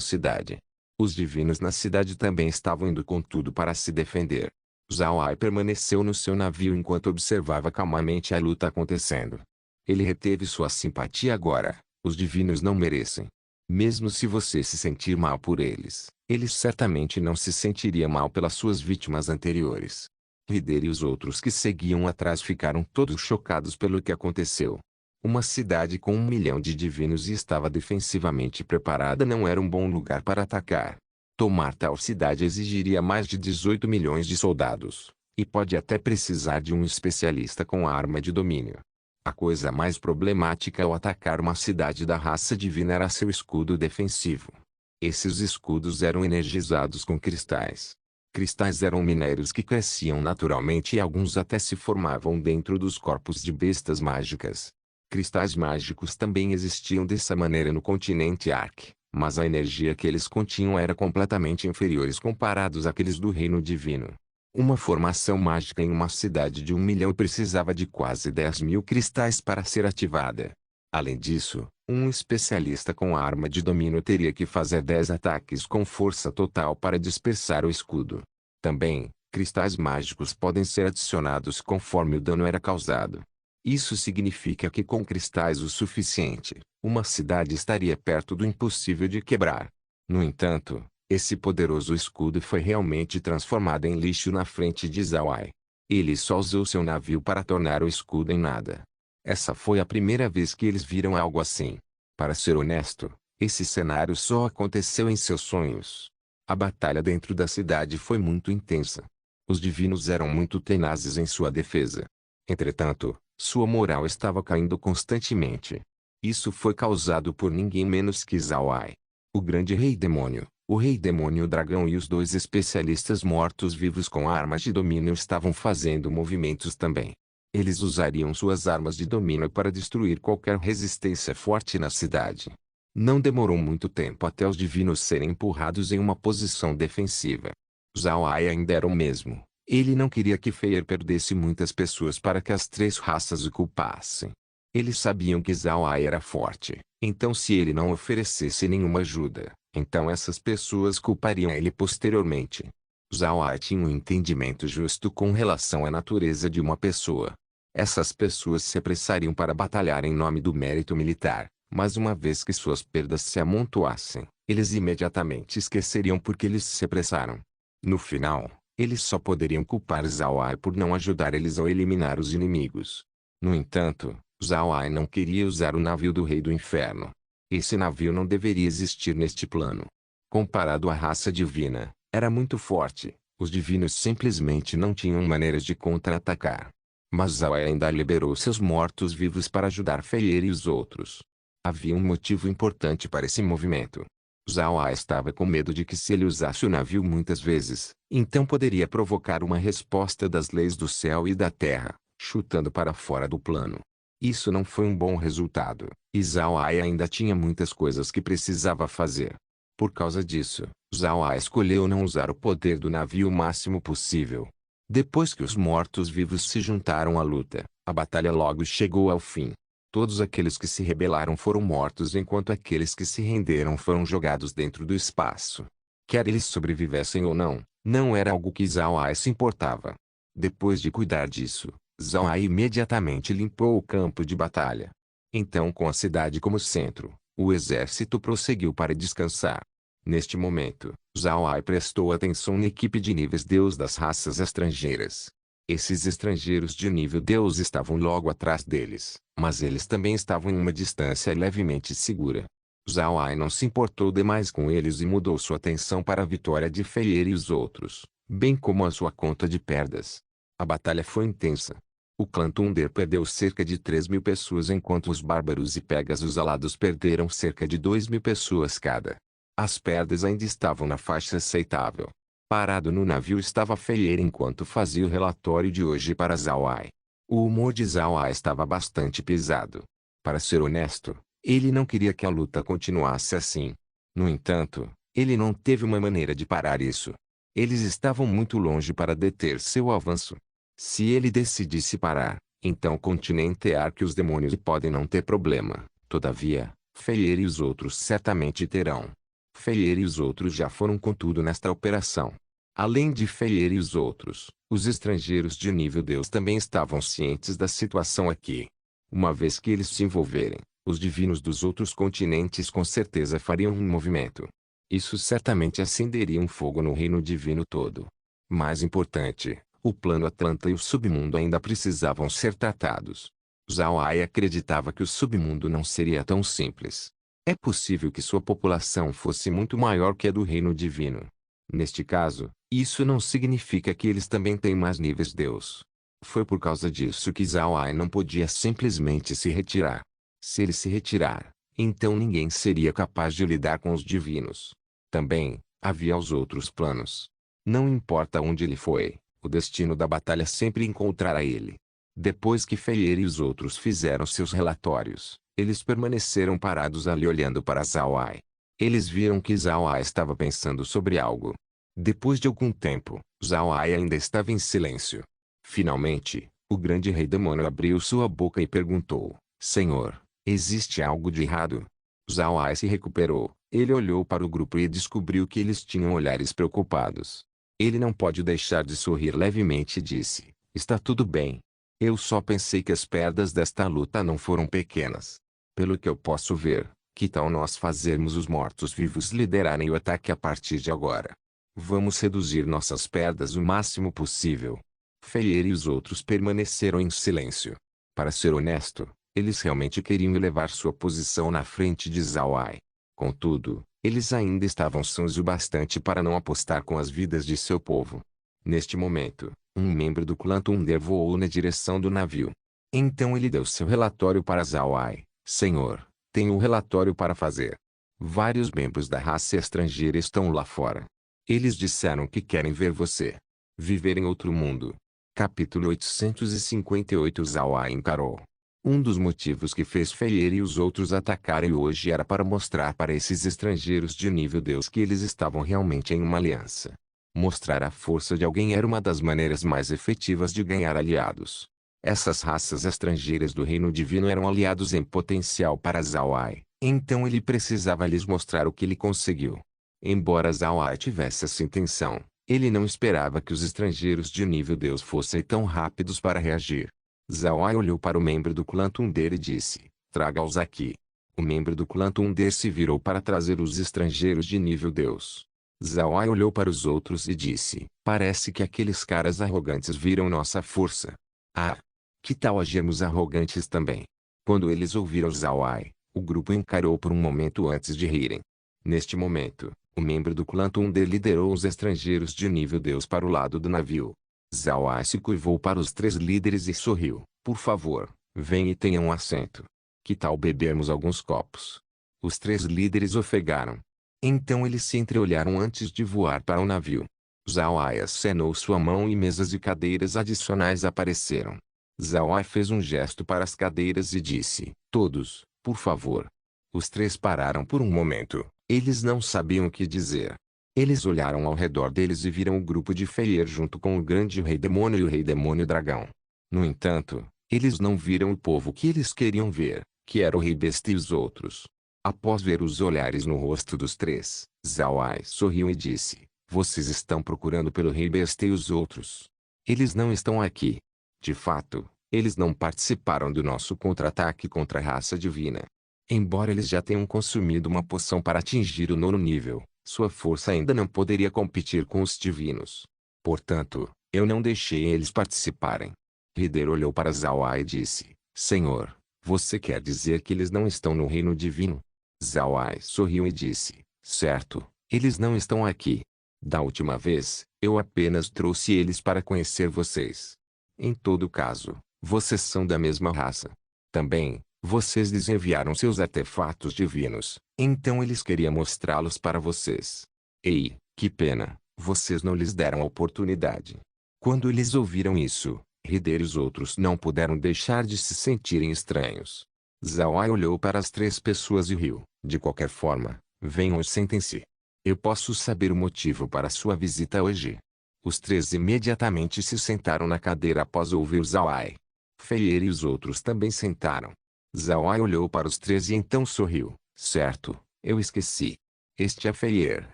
cidade. Os divinos na cidade também estavam indo com tudo para se defender. Zhao Ai permaneceu no seu navio enquanto observava calmamente a luta acontecendo. Ele reteve sua simpatia agora. Os divinos não merecem. Mesmo se você se sentir mal por eles, eles certamente não se sentiria mal pelas suas vítimas anteriores. Rider e os outros que seguiam atrás ficaram todos chocados pelo que aconteceu. Uma cidade com 1 milhão de divinos e estava defensivamente preparada não era um bom lugar para atacar. Tomar tal cidade exigiria mais de 18 milhões de soldados, e pode até precisar de um especialista com arma de domínio. A coisa mais problemática ao atacar uma cidade da raça divina era seu escudo defensivo. Esses escudos eram energizados com cristais. Cristais eram minérios que cresciam naturalmente e alguns até se formavam dentro dos corpos de bestas mágicas. Cristais mágicos também existiam dessa maneira no continente Ark, mas a energia que eles continham era completamente inferiores comparados àqueles do reino divino. Uma formação mágica em uma cidade de 1 milhão precisava de quase 10.000 cristais para ser ativada. Além disso, um especialista com arma de domínio teria que fazer 10 ataques com força total para dispersar o escudo. Também, cristais mágicos podem ser adicionados conforme o dano era causado. Isso significa que com cristais o suficiente, uma cidade estaria perto do impossível de quebrar. No entanto, esse poderoso escudo foi realmente transformado em lixo na frente de Zhao Ai. Ele só usou seu navio para tornar o escudo em nada. Essa foi a primeira vez que eles viram algo assim. Para ser honesto, esse cenário só aconteceu em seus sonhos. A batalha dentro da cidade foi muito intensa. Os divinos eram muito tenazes em sua defesa. Entretanto, sua moral estava caindo constantemente. Isso foi causado por ninguém menos que Zhao Ai. O grande rei demônio, o rei demônio dragão e os 2 especialistas mortos-vivos com armas de domínio estavam fazendo movimentos também. Eles usariam suas armas de domínio para destruir qualquer resistência forte na cidade. Não demorou muito tempo até os divinos serem empurrados em uma posição defensiva. Zhao Ai ainda era o mesmo. Ele não queria que Fei perdesse muitas pessoas para que as 3 raças o culpassem. Eles sabiam que Zhao Ai era forte, então se ele não oferecesse nenhuma ajuda, então essas pessoas culpariam ele posteriormente. Zhao Ai tinha um entendimento justo com relação à natureza de uma pessoa. Essas pessoas se apressariam para batalhar em nome do mérito militar, mas uma vez que suas perdas se amontoassem, eles imediatamente esqueceriam por que eles se apressaram. No final, eles só poderiam culpar Zhao Ai por não ajudar eles a eliminar os inimigos. No entanto, Zhao Ai não queria usar o navio do Rei do Inferno. Esse navio não deveria existir neste plano. Comparado à raça divina, era muito forte. Os divinos simplesmente não tinham maneiras de contra-atacar. Mas Zhao Ai ainda liberou seus mortos-vivos para ajudar Fei e os outros. Havia um motivo importante para esse movimento. Zhao Ai estava com medo de que se ele usasse o navio muitas vezes, então poderia provocar uma resposta das leis do céu e da terra, chutando para fora do plano. Isso não foi um bom resultado, e Zhao Ai ainda tinha muitas coisas que precisava fazer. Por causa disso, Zhao Ai escolheu não usar o poder do navio o máximo possível. Depois que os mortos-vivos se juntaram à luta, a batalha logo chegou ao fim. Todos aqueles que se rebelaram foram mortos enquanto aqueles que se renderam foram jogados dentro do espaço. Quer eles sobrevivessem ou não, não era algo que Zhao Ai se importava. Depois de cuidar disso, Zhao Ai imediatamente limpou o campo de batalha. Então, com a cidade como centro, O exército prosseguiu para descansar. Neste momento, Zhao Ai prestou atenção na equipe de níveis Deus das raças estrangeiras. Esses estrangeiros de nível Deus estavam logo atrás deles, mas eles também estavam em uma distância levemente segura. Zhao Ai não se importou demais com eles e mudou sua atenção para a vitória de Fei Ye e os outros, bem como a sua conta de perdas. A batalha foi intensa. O clã Thunder perdeu cerca de 3.000 pessoas enquanto os bárbaros e Pegasus alados perderam cerca de 2.000 pessoas cada. As perdas ainda estavam na faixa aceitável. Parado no navio estava Fei Ye enquanto fazia o relatório de hoje para Zhao Ai. O humor de Zhao Ai estava bastante pesado. Para ser honesto, ele não queria que a luta continuasse assim. No entanto, ele não teve uma maneira de parar isso. Eles estavam muito longe para deter seu avanço. Se ele decidisse parar, então o continente Ark e os demônios podem não ter problema. Todavia, Fei Ye e os outros certamente terão. Fei Ye e os outros já foram com tudo nesta operação. Além de Fei Ye e os outros, os estrangeiros de nível Deus também estavam cientes da situação aqui. Uma vez que eles se envolverem, os divinos dos outros continentes com certeza fariam um movimento. Isso certamente acenderia um fogo no reino divino todo. Mais importante, o plano Atlanta e o submundo ainda precisavam ser tratados. Zhao Ai acreditava que o submundo não seria tão simples. É possível que sua população fosse muito maior que a do reino divino. Neste caso, isso não significa que eles também têm mais níveis Deus. Foi por causa disso que Zhao Ai não podia simplesmente se retirar. Se ele se retirar, então ninguém seria capaz de lidar com os divinos. Também, havia os outros planos. Não importa onde ele foi, o destino da batalha sempre encontrará ele. Depois que Fei Ye e os outros fizeram seus relatórios, eles permaneceram parados ali olhando para Zhao Ai. Eles viram que Zhao Ai estava pensando sobre algo. Depois de algum tempo, Zhao Ai ainda estava em silêncio. Finalmente, o grande rei demônio abriu sua boca e perguntou: Senhor, existe algo de errado? Zhao Ai se recuperou. Ele olhou para o grupo e descobriu que eles tinham olhares preocupados. Ele não pôde deixar de sorrir levemente e disse: Está tudo bem. Eu só pensei que as perdas desta luta não foram pequenas. Pelo que eu posso ver, que tal nós fazermos os mortos-vivos liderarem o ataque a partir de agora? Vamos reduzir nossas perdas o máximo possível. Fei Ye e os outros permaneceram em silêncio. Para ser honesto, eles realmente queriam elevar sua posição na frente de Zhao Ai. Contudo, eles ainda estavam sãos o bastante para não apostar com as vidas de seu povo. Neste momento, um membro do clã Thunder voou na direção do navio. Então ele deu seu relatório para Zhao Ai. Senhor, tenho um relatório para fazer. Vários membros da raça estrangeira estão lá fora. Eles disseram que querem ver você. Viver em outro mundo. Capítulo 858 Zhao Ai encarou. Um dos motivos que fez Fei Ye e os outros atacarem hoje era para mostrar para esses estrangeiros de nível Deus que eles estavam realmente em uma aliança. Mostrar a força de alguém era uma das maneiras mais efetivas de ganhar aliados. Essas raças estrangeiras do reino divino eram aliados em potencial para Zhao Ai, então ele precisava lhes mostrar o que ele conseguiu. Embora Zhao Ai tivesse essa intenção, ele não esperava que os estrangeiros de nível Deus fossem tão rápidos para reagir. Zhao Ai olhou para o membro do clã Thunder e disse: Traga-os aqui. O membro do clã Thunder se virou para trazer os estrangeiros de nível Deus. Zhao Ai olhou para os outros e disse: Parece que aqueles caras arrogantes viram nossa força. Ah! Que tal agirmos arrogantes também? Quando eles ouviram Zhao Ai, o grupo encarou por um momento antes de rirem. Neste momento, o membro do clã Thunder liderou os estrangeiros de nível Deus para o lado do navio. Zhao Ai se curvou para os três líderes e sorriu. Por favor, venham e tenham um assento. Que tal bebermos alguns copos? Os três líderes ofegaram. Então eles se entreolharam antes de voar para o navio. Zhao Ai acenou sua mão e mesas e cadeiras adicionais apareceram. Zhao Ai fez um gesto para as cadeiras e disse: Todos, por favor. Os três pararam por um momento. Eles não sabiam o que dizer. Eles olharam ao redor deles e viram o grupo de Fei Ye junto com o grande rei demônio e o rei demônio dragão. No entanto, eles não viram o povo que eles queriam ver, que era o rei besta e os outros. Após ver os olhares no rosto dos três, Zhao Ai sorriu e disse: Vocês estão procurando pelo rei besta e os outros. Eles não estão aqui. De fato, eles não participaram do nosso contra-ataque contra a raça divina. Embora eles já tenham consumido uma poção para atingir o nono nível, sua força ainda não poderia competir com os divinos. Portanto, eu não deixei eles participarem. Rider olhou para Zawai e disse: Senhor, você quer dizer que eles não estão no reino divino? Zawai sorriu e disse: Certo, eles não estão aqui. Da última vez, eu apenas trouxe eles para conhecer vocês. Em todo caso, vocês são da mesma raça. Também, vocês lhes enviaram seus artefatos divinos, então eles queriam mostrá-los para vocês. Ei, que pena, vocês não lhes deram a oportunidade. Quando eles ouviram isso, Rider e os outros não puderam deixar de se sentirem estranhos. Zawai olhou para as três pessoas e riu. De qualquer forma, venham e sentem-se. Eu posso saber o motivo para sua visita hoje. Os três imediatamente se sentaram na cadeira após ouvir Zawai. Feier e os outros também sentaram. Zawai olhou para os três e então sorriu. Certo, eu esqueci. Este é Feier,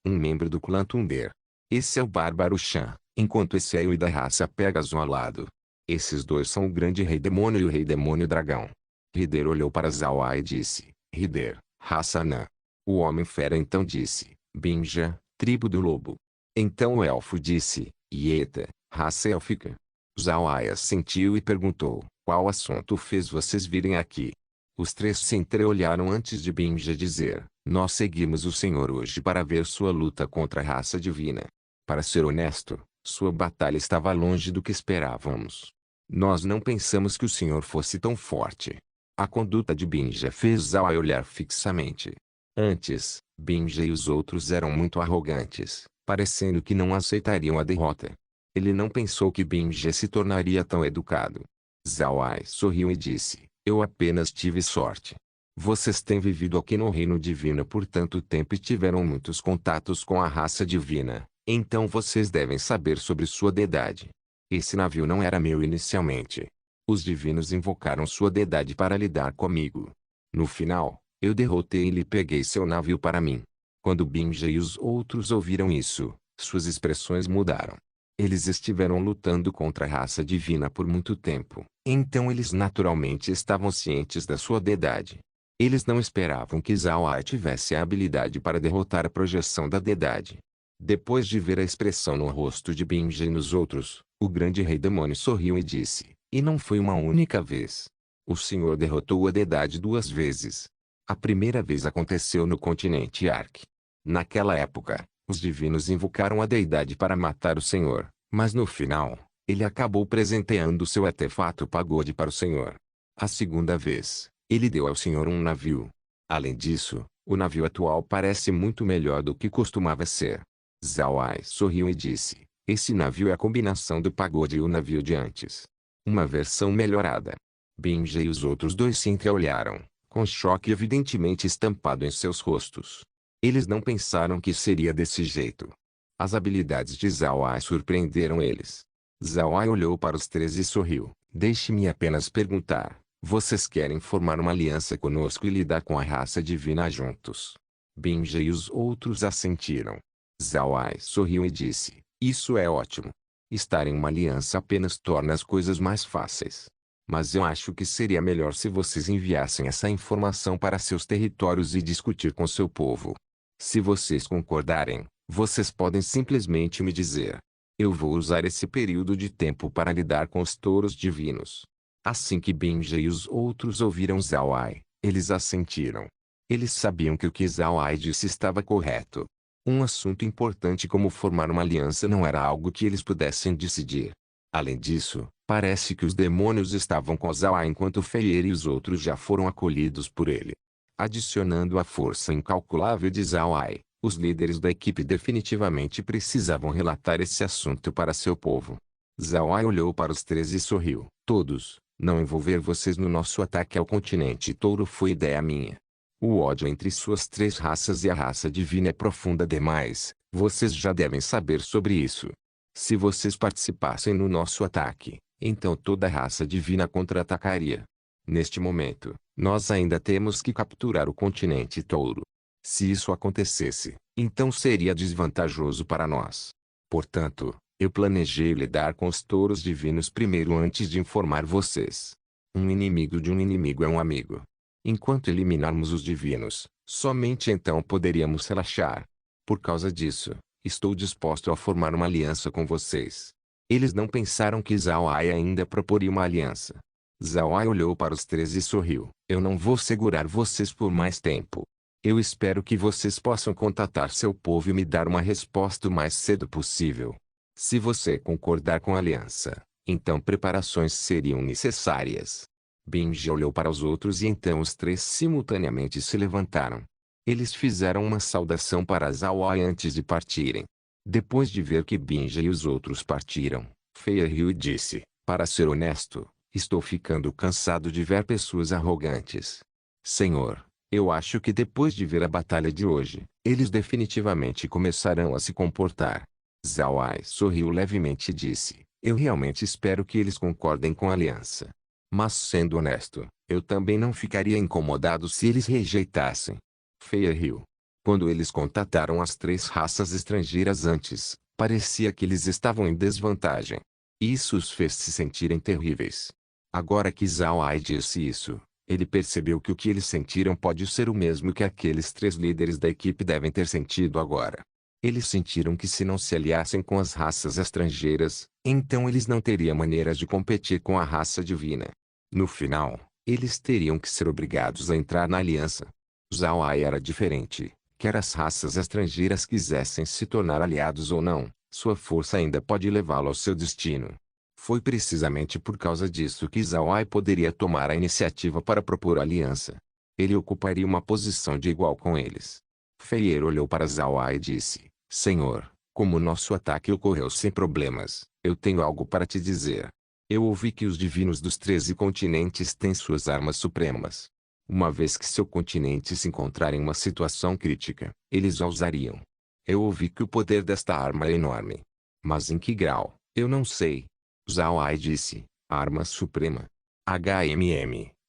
um membro do clã Thunder. Esse é o Bárbaro Shan, enquanto esse é o da raça Pegasus alado. Esses dois são o grande rei demônio e o rei demônio dragão. Rider olhou para Zawai e disse: Rider, raça anã. O homem fera então disse: Binja, tribo do lobo. Então o elfo disse: Ieta, raça élfica. Zawai assentiu e perguntou: Qual assunto fez vocês virem aqui? Os três se entreolharam antes de Binja dizer: Nós seguimos o Senhor hoje para ver sua luta contra a raça divina. Para ser honesto, sua batalha estava longe do que esperávamos. Nós não pensamos que o Senhor fosse tão forte. A conduta de Binja fez Zawai olhar fixamente. Antes, Binja e os outros eram muito arrogantes, parecendo que não aceitariam a derrota. Ele não pensou que Binja se tornaria tão educado. Zawai sorriu e disse: Eu apenas tive sorte. Vocês têm vivido aqui no reino divino por tanto tempo e tiveram muitos contatos com a raça divina, então vocês devem saber sobre sua deidade. Esse navio não era meu inicialmente. Os divinos invocaram sua deidade para lidar comigo. No final, eu derrotei ele e peguei seu navio para mim. Quando Binja e os outros ouviram isso, suas expressões mudaram. Eles estiveram lutando contra a raça divina por muito tempo, então eles naturalmente estavam cientes da sua deidade. Eles não esperavam que Zawai tivesse a habilidade para derrotar a projeção da deidade. Depois de ver a expressão no rosto de Binja e nos outros, o grande rei demônio sorriu e disse: E não foi uma única vez. O Senhor derrotou a deidade 2 vezes. A primeira vez aconteceu no continente Ark. Naquela época, os divinos invocaram a deidade para matar o Senhor, mas no final, ele acabou presenteando seu artefato pagode para o Senhor. A segunda vez, ele deu ao Senhor um navio. Além disso, o navio atual parece muito melhor do que costumava ser. Zawai sorriu e disse: Esse navio é a combinação do pagode e o navio de antes. Uma versão melhorada. Binja e os outros dois se entreolharam, com choque evidentemente estampado em seus rostos. Eles não pensaram que seria desse jeito. As habilidades de Zawai surpreenderam eles. Zawai olhou para os três e sorriu. Deixe-me apenas perguntar: vocês querem formar uma aliança conosco e lidar com a raça divina juntos? Binja e os outros assentiram. Zawai sorriu e disse: Isso é ótimo. Estar em uma aliança apenas torna as coisas mais fáceis. Mas eu acho que seria melhor se vocês enviassem essa informação para seus territórios e discutir com seu povo. Se vocês concordarem, vocês podem simplesmente me dizer: Eu vou usar esse período de tempo para lidar com os touros divinos. Assim que Binja e os outros ouviram Zawai, eles assentiram. Eles sabiam que o que Zawai disse estava correto. Um assunto importante como formar uma aliança não era algo que eles pudessem decidir. Além disso, parece que os demônios estavam com Zawai enquanto Feier e os outros já foram acolhidos por ele. Adicionando a força incalculável de Zawai, os líderes da equipe definitivamente precisavam relatar esse assunto para seu povo. Zawai olhou para os três e sorriu. Todos, não envolver vocês no nosso ataque ao continente touro foi ideia minha. O ódio entre suas três raças e a raça divina é profunda demais, vocês já devem saber sobre isso. Se vocês participassem no nosso ataque, então toda a raça divina contra-atacaria. Neste momento, nós ainda temos que capturar o continente touro. Se isso acontecesse, então seria desvantajoso para nós. Portanto, eu planejei lidar com os touros divinos primeiro antes de informar vocês. Um inimigo de um inimigo é um amigo. Enquanto eliminarmos os divinos, somente então poderíamos relaxar. Por causa disso, estou disposto a formar uma aliança com vocês. Eles não pensaram que Zhao Ai ainda proporia uma aliança. Zhao Ai olhou para os três e sorriu. Eu não vou segurar vocês por mais tempo. Eu espero que vocês possam contatar seu povo e me dar uma resposta o mais cedo possível. Se você concordar com a aliança, então preparações seriam necessárias. Binge olhou para os outros e então os três simultaneamente se levantaram. Eles fizeram uma saudação para Zhao Ai antes de partirem. Depois de ver que Binge e os outros partiram, Feia riu e disse, para ser honesto, estou ficando cansado de ver pessoas arrogantes. Senhor, eu acho que depois de ver a batalha de hoje, eles definitivamente começarão a se comportar. Zhao Ai sorriu levemente e disse, eu realmente espero que eles concordem com a aliança. Mas sendo honesto, eu também não ficaria incomodado se eles rejeitassem. Feia riu. Quando eles contataram as três raças estrangeiras antes, parecia que eles estavam em desvantagem. Isso os fez se sentirem terríveis. Agora que Zhao Ai disse isso, ele percebeu que o que eles sentiram pode ser o mesmo que aqueles três líderes da equipe devem ter sentido agora. Eles sentiram que se não se aliassem com as raças estrangeiras, então eles não teriam maneiras de competir com a raça divina. No final, eles teriam que ser obrigados a entrar na aliança. Zhao Ai era diferente. Quer as raças estrangeiras quisessem se tornar aliados ou não, sua força ainda pode levá-lo ao seu destino. Foi precisamente por causa disso que Zhao Ai poderia tomar a iniciativa para propor aliança. Ele ocuparia uma posição de igual com eles. Feier olhou para Zhao Ai e disse, Senhor, como nosso ataque ocorreu sem problemas, eu tenho algo para te dizer. Eu ouvi que os divinos dos 13 continentes têm suas armas supremas. Uma vez que seu continente se encontrar em uma situação crítica, eles a usariam. Eu ouvi que o poder desta arma é enorme. Mas em que grau, eu não sei. Zhao Ai disse, arma suprema.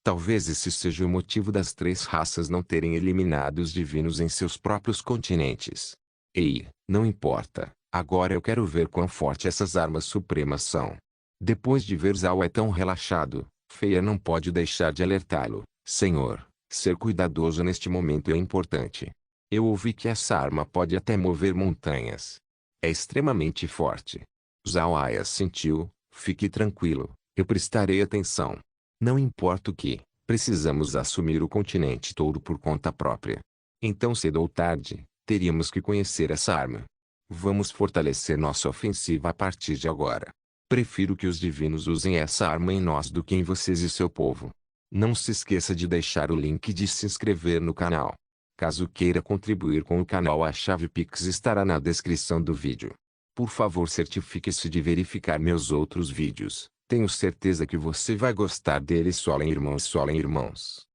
Talvez esse seja o motivo das três raças não terem eliminado os divinos em seus próprios continentes. Ei, não importa, agora eu quero ver quão forte essas armas supremas são. Depois de ver Zhao Ai tão relaxado, Feia não pode deixar de alertá-lo. Senhor, ser cuidadoso neste momento é importante. Eu ouvi que essa arma pode até mover montanhas. É extremamente forte. Zhao Ai assentiu, fique tranquilo, eu prestarei atenção. Não importa o que, precisamos assumir o continente todo por conta própria. Então cedo ou tarde, teríamos que conhecer essa arma. Vamos fortalecer nossa ofensiva a partir de agora. Prefiro que os divinos usem essa arma em nós do que em vocês e seu povo. Não se esqueça de deixar o link de se inscrever no canal. Caso queira contribuir com o canal, a chave Pix estará na descrição do vídeo. Por favor, certifique-se de verificar meus outros vídeos. Tenho certeza que você vai gostar deles. Solem irmãos, solem irmãos.